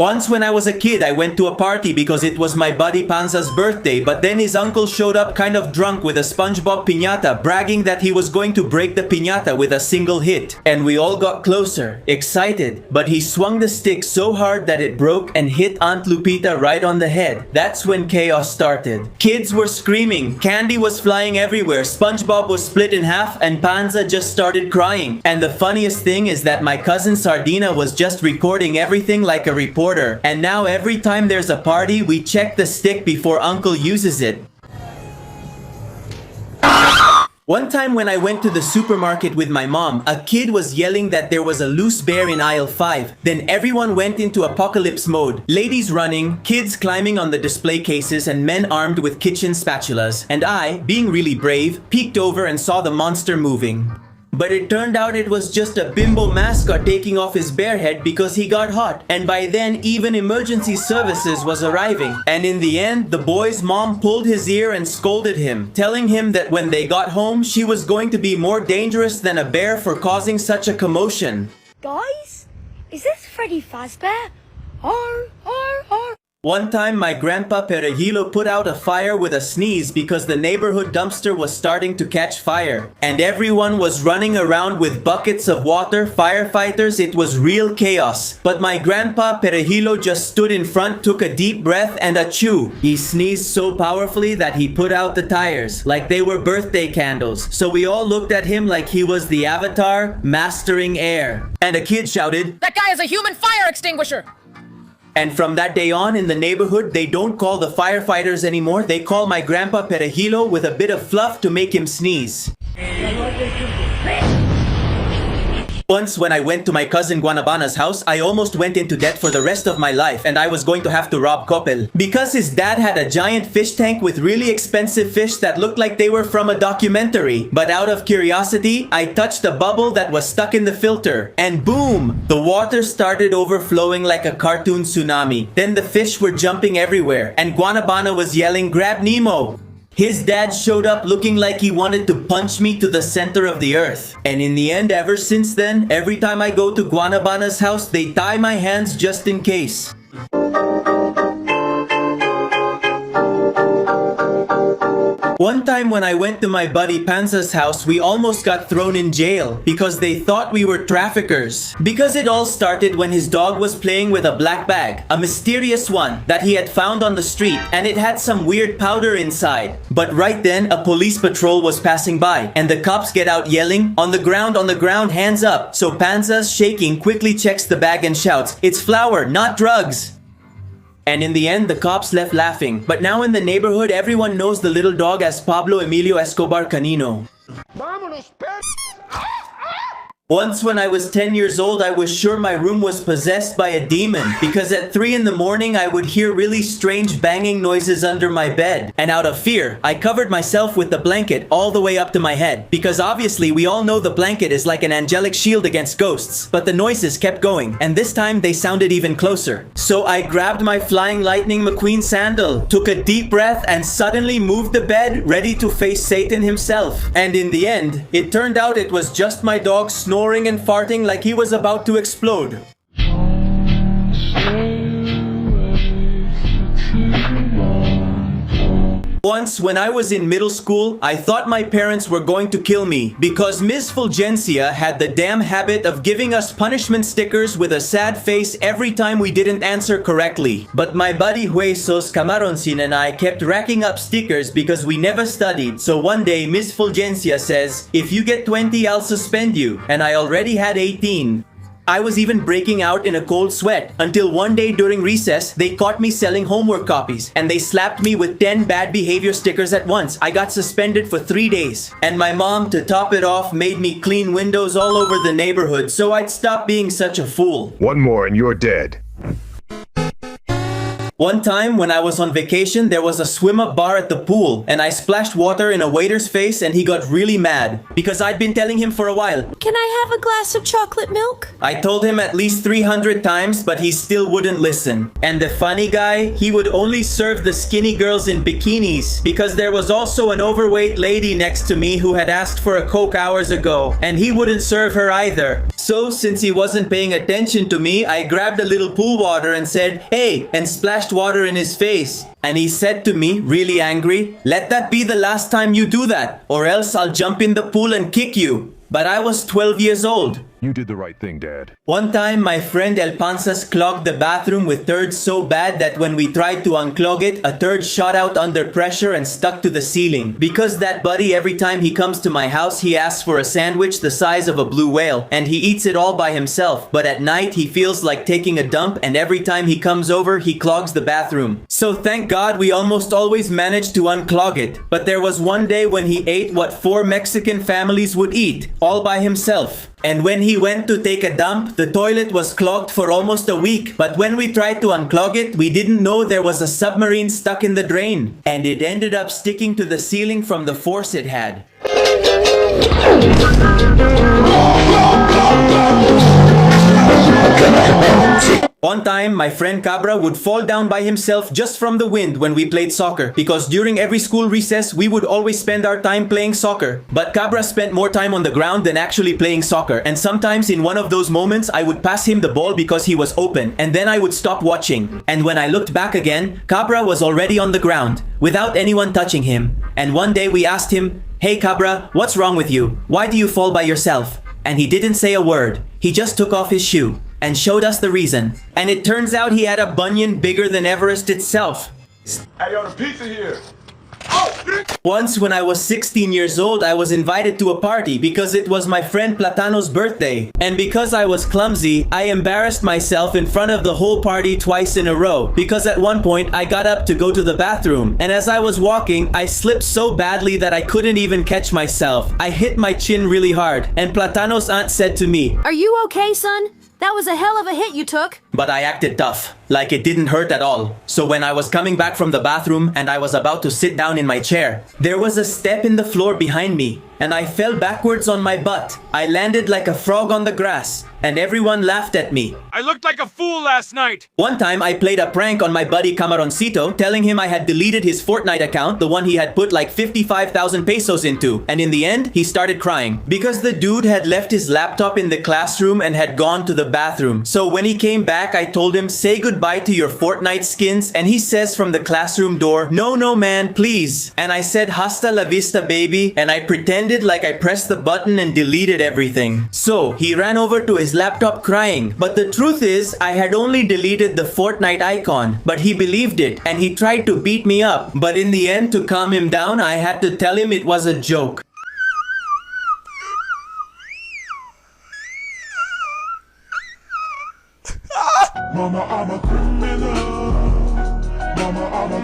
Once when I was a kid, I went to a party because it was my buddy Panza's birthday, but then his uncle showed up kind of drunk with a SpongeBob piñata, bragging that he was going to break the piñata with a single hit. And we all got closer, excited, but he swung the stick so hard that it broke and hit Aunt Lupita right on the head. That's when chaos started. Kids were screaming, candy was flying everywhere, SpongeBob was split in half, and Panza just started crying. And the funniest thing is that my cousin Sardina was just recording everything like a reporter. And now every time there's a party, we check the stick before Uncle uses it. One time when I went to the supermarket with my mom, a kid was yelling that there was a loose bear in aisle 5. Then everyone went into apocalypse mode. Ladies running, kids climbing on the display cases, and men armed with kitchen spatulas. And I, being really brave, peeked over and saw the monster moving. But it turned out it was just a bimbo mascot taking off his bare head because he got hot. And by then, even emergency services was arriving. And in the end, the boy's mom pulled his ear and scolded him, telling him that when they got home, she was going to be more dangerous than a bear for causing such a commotion. Guys, is this Freddy Fazbear? Arr. One time, my grandpa Perejilo put out a fire with a sneeze because the neighborhood dumpster was starting to catch fire. And everyone was running around with buckets of water, firefighters, it was real chaos. But my grandpa Perejilo just stood in front, took a deep breath and achoo. He sneezed so powerfully that he put out the tires, like they were birthday candles. So we all looked at him like he was the Avatar, mastering air. And a kid shouted, "That guy is a human fire extinguisher!" And from that day on in the neighborhood, they don't call the firefighters anymore. They call my grandpa Perejilo with a bit of fluff to make him sneeze. Once when I went to my cousin Guanabana's house, I almost went into debt for the rest of my life and I was going to have to rob Coppel. Because his dad had a giant fish tank with really expensive fish that looked like they were from a documentary. But out of curiosity, I touched a bubble that was stuck in the filter. And boom! The water started overflowing like a cartoon tsunami. Then the fish were jumping everywhere and Guanabana was yelling, "Grab Nemo!" His dad showed up looking like he wanted to punch me to the center of the earth. And in the end, ever since then, every time I go to Guanabana's house, they tie my hands just in case. One time when I went to my buddy Panza's house, we almost got thrown in jail because they thought we were traffickers. Because it all started when his dog was playing with a black bag, a mysterious one that he had found on the street, and it had some weird powder inside. But right then, a police patrol was passing by, and the cops get out yelling, on the ground, hands up." So Panza's shaking quickly checks the bag and shouts, "It's flour, not drugs." And in the end, the cops left laughing. But now in the neighborhood, everyone knows the little dog as Pablo Emilio Escobar Canino. Once when I was 10 years old, I was sure my room was possessed by a demon because at 3 in the morning, I would hear really strange banging noises under my bed. And out of fear, I covered myself with the blanket all the way up to my head because obviously we all know the blanket is like an angelic shield against ghosts. But the noises kept going and this time they sounded even closer. So I grabbed my Flying Lightning McQueen sandal, took a deep breath and suddenly moved the bed ready to face Satan himself. And in the end, it turned out it was just my dog snoring and farting like he was about to explode. Once, when I was in middle school, I thought my parents were going to kill me because Ms. Fulgencia had the damn habit of giving us punishment stickers with a sad face every time we didn't answer correctly. But my buddy Huesos Camaroncin and I kept racking up stickers because we never studied. So one day, Ms. Fulgencia says, "If you get 20, I'll suspend you." And I already had 18. I was even breaking out in a cold sweat until one day during recess, they caught me selling homework copies and they slapped me with 10 bad behavior stickers at once. I got suspended for 3 days. And my mom, to top it off, made me clean windows all over the neighborhood so I'd stop being such a fool. One more and you're dead. One time when I was on vacation, there was a swim-up bar at the pool and I splashed water in a waiter's face and he got really mad because I'd been telling him for a while. "Can I have a glass of chocolate milk?" I told him at least 300 times, but he still wouldn't listen. And the funny guy, he would only serve the skinny girls in bikinis because there was also an overweight lady next to me who had asked for a Coke hours ago and he wouldn't serve her either. So, since he wasn't paying attention to me, I grabbed a little pool water and said, "Hey," and splashed water in his face. And he said to me, really angry, "Let that be the last time you do that, or else I'll jump in the pool and kick you." But I was 12 years old. You did the right thing, Dad. One time, my friend El Panzas clogged the bathroom with turds so bad that when we tried to unclog it, a turd shot out under pressure and stuck to the ceiling. Because that buddy, every time he comes to my house, he asks for a sandwich the size of a blue whale, and he eats it all by himself. But at night, he feels like taking a dump, and every time he comes over, he clogs the bathroom. So thank God we almost always managed to unclog it. But there was one day when he ate what 4 Mexican families would eat, all by himself. And when he went to take a dump, the toilet was clogged for almost a week. But when we tried to unclog it, we didn't know there was a submarine stuck in the drain. And it ended up sticking to the ceiling from the force it had. One time, my friend Cabra would fall down by himself just from the wind when we played soccer, because during every school recess, we would always spend our time playing soccer. But Cabra spent more time on the ground than actually playing soccer, and sometimes in one of those moments, I would pass him the ball because he was open, and then I would stop watching. And when I looked back again, Cabra was already on the ground, without anyone touching him. And one day we asked him, "Hey Cabra, what's wrong with you? Why do you fall by yourself?" And he didn't say a word. He just took off his shoe and showed us the reason. And it turns out he had a bunion bigger than Everest itself. Hey, yo, the pizza here. Once when I was 16 years old, I was invited to a party because it was my friend Platano's birthday. And because I was clumsy, I embarrassed myself in front of the whole party twice in a row. Because at one point, I got up to go to the bathroom. And as I was walking, I slipped so badly that I couldn't even catch myself. I hit my chin really hard. And Platano's aunt said to me, Are you okay, son? That was a hell of a hit you took. but I acted tough, like it didn't hurt at all. So when I was coming back from the bathroom and I was about to sit down in my chair, there was a step in the floor behind me, and I fell backwards on my butt. I landed like a frog on the grass, and everyone laughed at me. I looked like a fool last night. One time, I played a prank on my buddy Camaroncito, telling him I had deleted his Fortnite account, the one he had put like 55,000 pesos into. And in the end, he started crying because the dude had left his laptop in the classroom and had gone to the bathroom. So when he came back, I told him, "Say goodbye to your Fortnite skins." And he says from the classroom door, "No, no, man, please." And I said, "Hasta la vista, baby." And I pretended like I pressed the button and deleted everything. So he ran over to his laptop crying. But the truth is, I had only deleted the Fortnite icon. But he believed it, and he tried to beat me up. But in the end, to calm him down, I had to tell him it was a joke. Mama, I'm a criminal. Mama, I'm a